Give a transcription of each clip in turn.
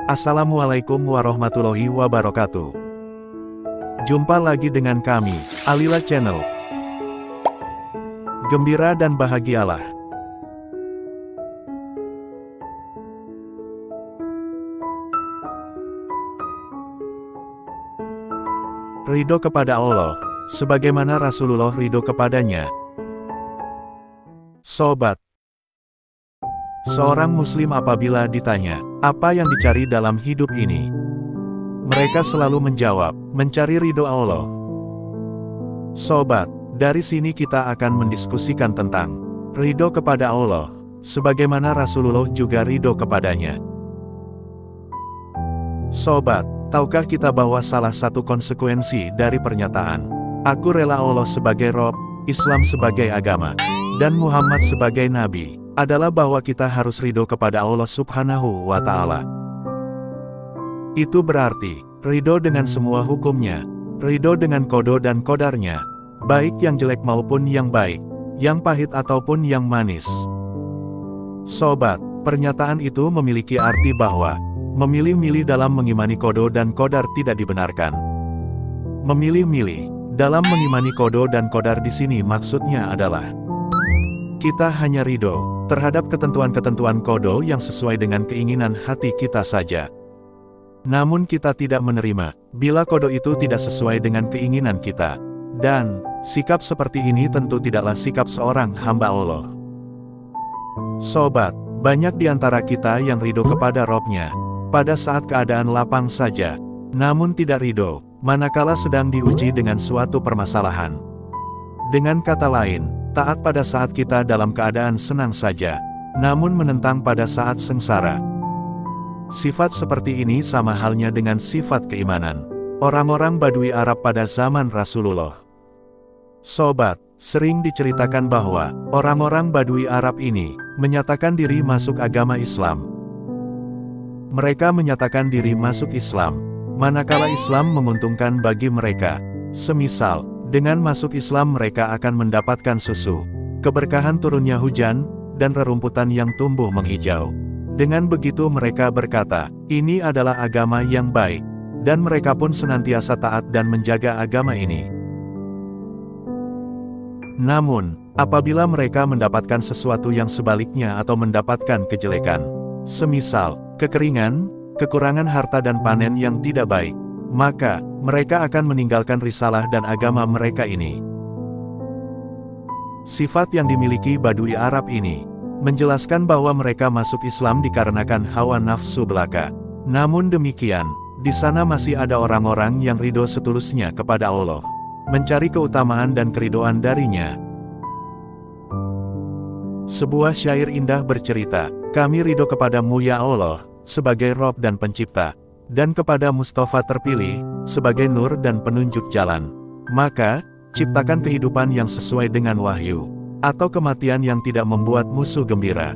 Assalamualaikum warahmatullahi wabarakatuh. Jumpa lagi dengan kami, Alila Channel. Gembira dan bahagialah. Ridho kepada Allah, sebagaimana Rasulullah ridho kepadanya. Sobat, seorang muslim apabila ditanya, apa yang dicari dalam hidup ini? Mereka selalu menjawab, mencari ridho Allah. Sobat, dari sini kita akan mendiskusikan tentang ridho kepada Allah, sebagaimana Rasulullah juga ridho kepadanya. Sobat, tahukah kita bahwa salah satu konsekuensi dari pernyataan, aku rela Allah sebagai Rob, Islam sebagai agama, dan Muhammad sebagai Nabi, adalah bahwa kita harus ridho kepada Allah Subhanahu wa Ta'ala. Itu berarti, ridho dengan semua hukumnya, ridho dengan qada dan qadarnya, baik yang jelek maupun yang baik, yang pahit ataupun yang manis. Sobat, pernyataan itu memiliki arti bahwa, memilih-milih dalam mengimani qada dan qadar tidak dibenarkan. Memilih-milih dalam mengimani qada dan qadar di sini maksudnya adalah kita hanya ridho terhadap ketentuan-ketentuan qada yang sesuai dengan keinginan hati kita saja. Namun kita tidak menerima bila qada itu tidak sesuai dengan keinginan kita. Dan sikap seperti ini tentu tidaklah sikap seorang hamba Allah. Sobat, banyak di antara kita yang ridho kepada Robnya pada saat keadaan lapang saja, namun tidak ridho manakala sedang diuji dengan suatu permasalahan. Dengan kata lain, taat pada saat kita dalam keadaan senang saja, namun menentang pada saat sengsara. Sifat seperti ini sama halnya dengan sifat keimanan orang-orang Badui Arab pada zaman Rasulullah. Sobat, sering diceritakan bahwa orang-orang Badui Arab ini menyatakan diri masuk agama Islam. Mereka menyatakan diri masuk Islam manakala Islam menguntungkan bagi mereka. Semisal, dengan masuk Islam mereka akan mendapatkan susu, keberkahan turunnya hujan, dan rerumputan yang tumbuh menghijau. Dengan begitu mereka berkata, ini adalah agama yang baik, dan mereka pun senantiasa taat dan menjaga agama ini. Namun, apabila mereka mendapatkan sesuatu yang sebaliknya atau mendapatkan kejelekan, semisal, kekeringan, kekurangan harta dan panen yang tidak baik, maka, mereka akan meninggalkan risalah dan agama mereka ini. Sifat yang dimiliki Badui Arab ini, menjelaskan bahwa mereka masuk Islam dikarenakan hawa nafsu belaka. Namun demikian, di sana masih ada orang-orang yang ridho setulusnya kepada Allah, mencari keutamaan dan keridhoan darinya. Sebuah syair indah bercerita, kami ridho kepadamu ya Allah, sebagai Rob dan Pencipta, dan kepada Mustafa terpilih, sebagai nur dan penunjuk jalan. Maka, ciptakan kehidupan yang sesuai dengan wahyu, atau kematian yang tidak membuat musuh gembira.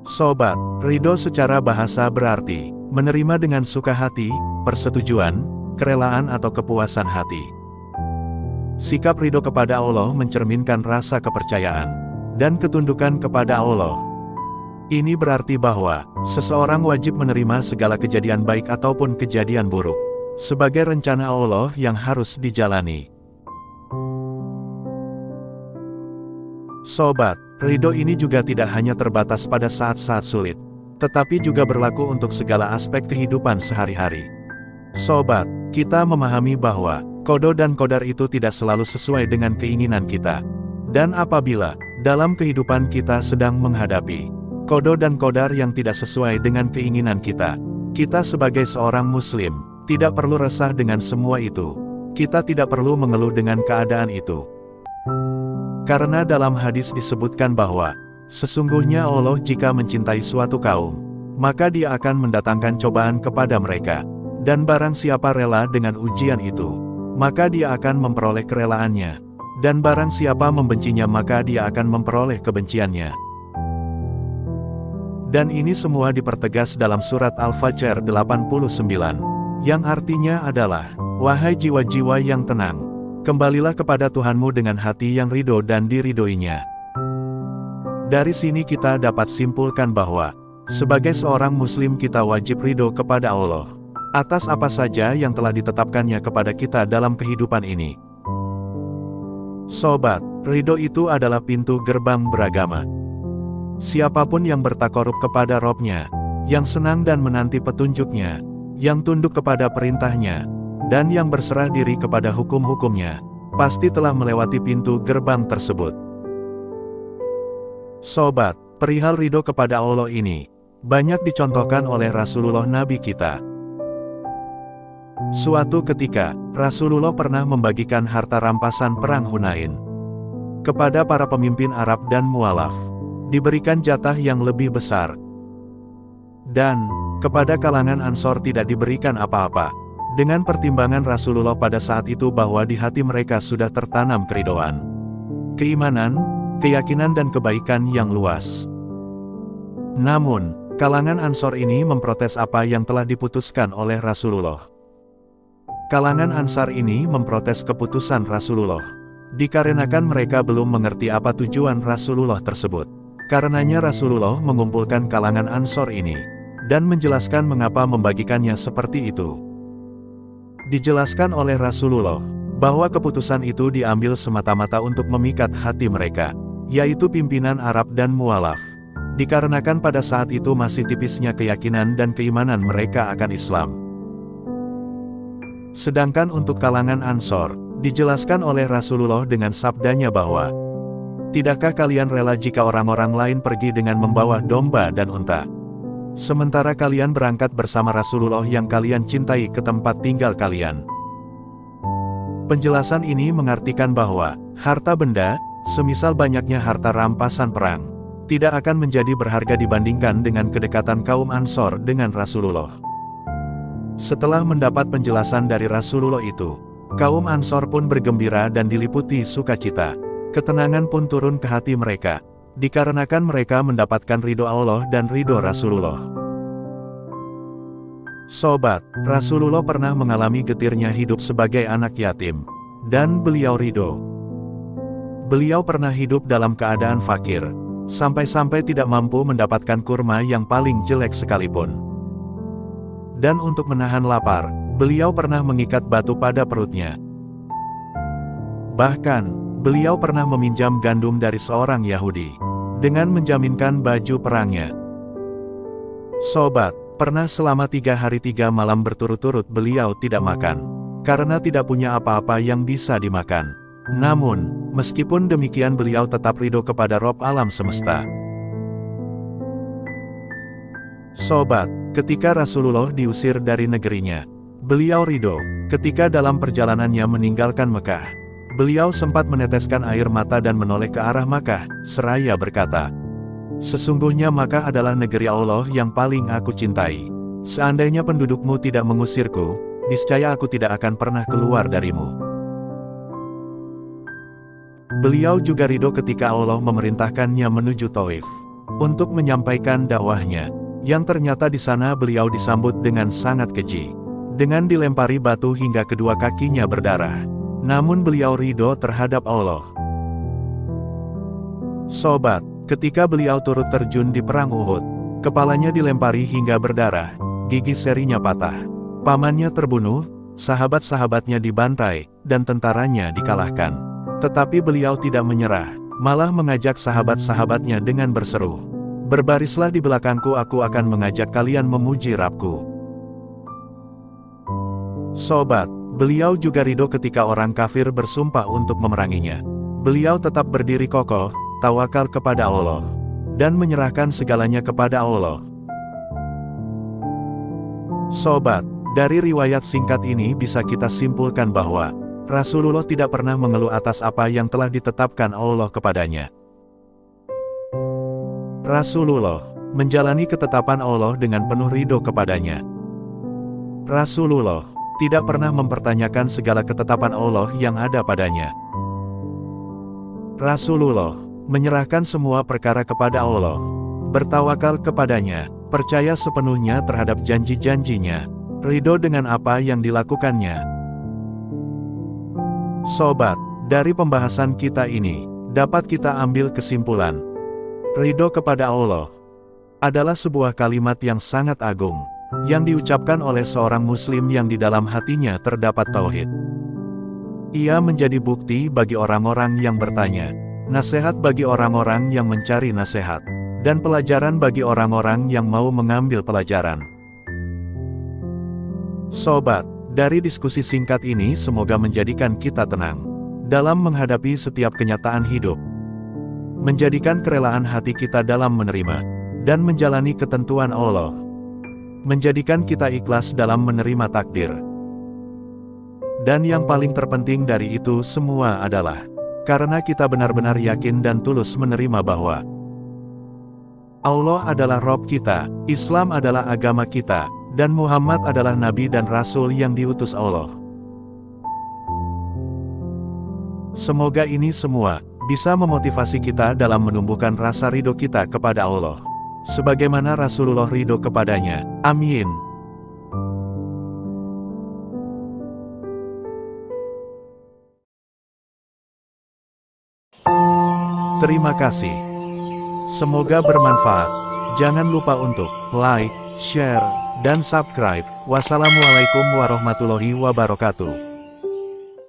Sobat, ridho secara bahasa berarti, menerima dengan suka hati, persetujuan, kerelaan atau kepuasan hati. Sikap ridho kepada Allah mencerminkan rasa kepercayaan, dan ketundukan kepada Allah. Ini berarti bahwa, seseorang wajib menerima segala kejadian baik ataupun kejadian buruk, sebagai rencana Allah yang harus dijalani. Sobat, ridho ini juga tidak hanya terbatas pada saat-saat sulit, tetapi juga berlaku untuk segala aspek kehidupan sehari-hari. Sobat, kita memahami bahwa, qada dan qadar itu tidak selalu sesuai dengan keinginan kita. Dan apabila, dalam kehidupan kita sedang menghadapi qada dan qadar yang tidak sesuai dengan keinginan kita, kita sebagai seorang muslim, tidak perlu resah dengan semua itu. Kita tidak perlu mengeluh dengan keadaan itu. Karena dalam hadis disebutkan bahwa, sesungguhnya Allah jika mencintai suatu kaum, maka Dia akan mendatangkan cobaan kepada mereka. Dan barang siapa rela dengan ujian itu, maka dia akan memperoleh kerelaannya. Dan barang siapa membencinya maka dia akan memperoleh kebenciannya. Dan ini semua dipertegas dalam surat Al-Fajr 89, yang artinya adalah, wahai jiwa-jiwa yang tenang, kembalilah kepada Tuhanmu dengan hati yang ridho dan diridhoinya. Dari sini kita dapat simpulkan bahwa, Sebagai seorang muslim kita wajib ridho kepada Allah atas apa saja yang telah ditetapkannya kepada kita dalam kehidupan ini. Sobat, ridho itu adalah pintu gerbang beragama. Siapapun yang bertakorup kepada Robnya, yang senang dan menanti petunjuknya, yang tunduk kepada perintahnya, dan yang berserah diri kepada hukum-hukumnya, pasti telah melewati pintu gerbang tersebut. Sobat, perihal ridho kepada Allah ini, banyak dicontohkan oleh Rasulullah Nabi kita. Suatu ketika, Rasulullah pernah membagikan harta rampasan perang Hunain kepada para pemimpin Arab dan Mu'alaf. Diberikan jatah yang lebih besar. Dan, kepada kalangan Ansor tidak diberikan apa-apa. Dengan pertimbangan Rasulullah pada saat itu bahwa di hati mereka sudah tertanam keridhaan, keimanan, keyakinan dan kebaikan yang luas. Namun, kalangan Ansor ini memprotes apa yang telah diputuskan oleh Rasulullah. Kalangan Ansar ini memprotes keputusan Rasulullah, dikarenakan mereka belum mengerti apa tujuan Rasulullah tersebut. Karenanya Rasulullah mengumpulkan kalangan Ansor ini, dan menjelaskan mengapa membagikannya seperti itu. Dijelaskan oleh Rasulullah, bahwa keputusan itu diambil semata-mata untuk memikat hati mereka, yaitu pimpinan Arab dan Mu'alaf. Dikarenakan pada saat itu masih tipisnya keyakinan dan keimanan mereka akan Islam. Sedangkan untuk kalangan Ansor, dijelaskan oleh Rasulullah dengan sabdanya bahwa, "Tidakkah kalian rela jika orang-orang lain pergi dengan membawa domba dan unta, sementara kalian berangkat bersama Rasulullah yang kalian cintai ke tempat tinggal kalian?" Penjelasan ini mengartikan bahwa, harta benda, semisal banyaknya harta rampasan perang, tidak akan menjadi berharga dibandingkan dengan kedekatan kaum Ansor dengan Rasulullah. Setelah mendapat penjelasan dari Rasulullah itu, kaum Ansor pun bergembira dan diliputi sukacita. Ketenangan pun turun ke hati mereka, dikarenakan mereka mendapatkan ridho Allah dan ridho Rasulullah. Sobat, Rasulullah pernah mengalami getirnya hidup sebagai anak yatim, dan beliau ridho. Beliau pernah hidup dalam keadaan fakir, sampai-sampai tidak mampu mendapatkan kurma yang paling jelek sekalipun. Dan untuk menahan lapar, beliau pernah mengikat batu pada perutnya. Bahkan, beliau pernah meminjam gandum dari seorang Yahudi, dengan menjaminkan baju perangnya. Sobat, pernah selama 3 hari 3 malam berturut-turut beliau tidak makan, karena tidak punya apa-apa yang bisa dimakan. Namun, meskipun demikian beliau tetap ridho kepada Rob alam semesta. Sobat, ketika Rasulullah diusir dari negerinya, beliau ridho. Ketika dalam perjalanannya meninggalkan Mekah, beliau sempat meneteskan air mata dan menoleh ke arah Makkah, seraya berkata, "Sesungguhnya Makkah adalah negeri Allah yang paling aku cintai. Seandainya pendudukmu tidak mengusirku, niscaya aku tidak akan pernah keluar darimu." Beliau juga ridho ketika Allah memerintahkannya menuju Taif, untuk menyampaikan dakwahnya, yang ternyata di sana beliau disambut dengan sangat keji, dengan dilempari batu hingga kedua kakinya berdarah. Namun beliau ridho terhadap Allah. Sobat, ketika beliau turut terjun di perang Uhud, kepalanya dilempari hingga berdarah, gigi serinya patah, pamannya terbunuh, sahabat-sahabatnya dibantai, dan tentaranya dikalahkan. Tetapi beliau tidak menyerah, malah mengajak sahabat-sahabatnya dengan berseru, "Berbarislah di belakangku, aku akan mengajak kalian memuji Rabbku." Sobat, beliau juga ridho ketika orang kafir bersumpah untuk memeranginya. Beliau tetap berdiri kokoh, tawakal kepada Allah, dan menyerahkan segalanya kepada Allah. Sobat, dari riwayat singkat ini bisa kita simpulkan bahwa Rasulullah tidak pernah mengeluh atas apa yang telah ditetapkan Allah kepadanya. Rasulullah menjalani ketetapan Allah dengan penuh ridho kepadanya. Rasulullah tidak pernah mempertanyakan segala ketetapan Allah yang ada padanya. Rasulullah menyerahkan semua perkara kepada Allah, bertawakal kepadanya, percaya sepenuhnya terhadap janji-janjinya, ridho dengan apa yang dilakukannya. Sobat, dari pembahasan kita ini, dapat kita ambil kesimpulan, ridho kepada Allah adalah sebuah kalimat yang sangat agung, yang diucapkan oleh seorang muslim yang di dalam hatinya terdapat tauhid. Ia menjadi bukti bagi orang-orang yang bertanya, nasihat bagi orang-orang yang mencari nasihat, dan pelajaran bagi orang-orang yang mau mengambil pelajaran. Sobat, dari diskusi singkat ini semoga menjadikan kita tenang dalam menghadapi setiap kenyataan hidup, menjadikan kerelaan hati kita dalam menerima dan menjalani ketentuan Allah, menjadikan kita ikhlas dalam menerima takdir. Dan yang paling terpenting dari itu semua adalah karena kita benar-benar yakin dan tulus menerima bahwa Allah adalah Rob kita, Islam adalah agama kita, dan Muhammad adalah Nabi dan Rasul yang diutus Allah. Semoga ini semua bisa memotivasi kita dalam menumbuhkan rasa ridho kita kepada Allah, sebagaimana Rasulullah ridho kepadanya. Amin. Terima kasih. Semoga bermanfaat. Jangan lupa untuk like, share, dan subscribe. Wassalamualaikum warahmatullahi wabarakatuh.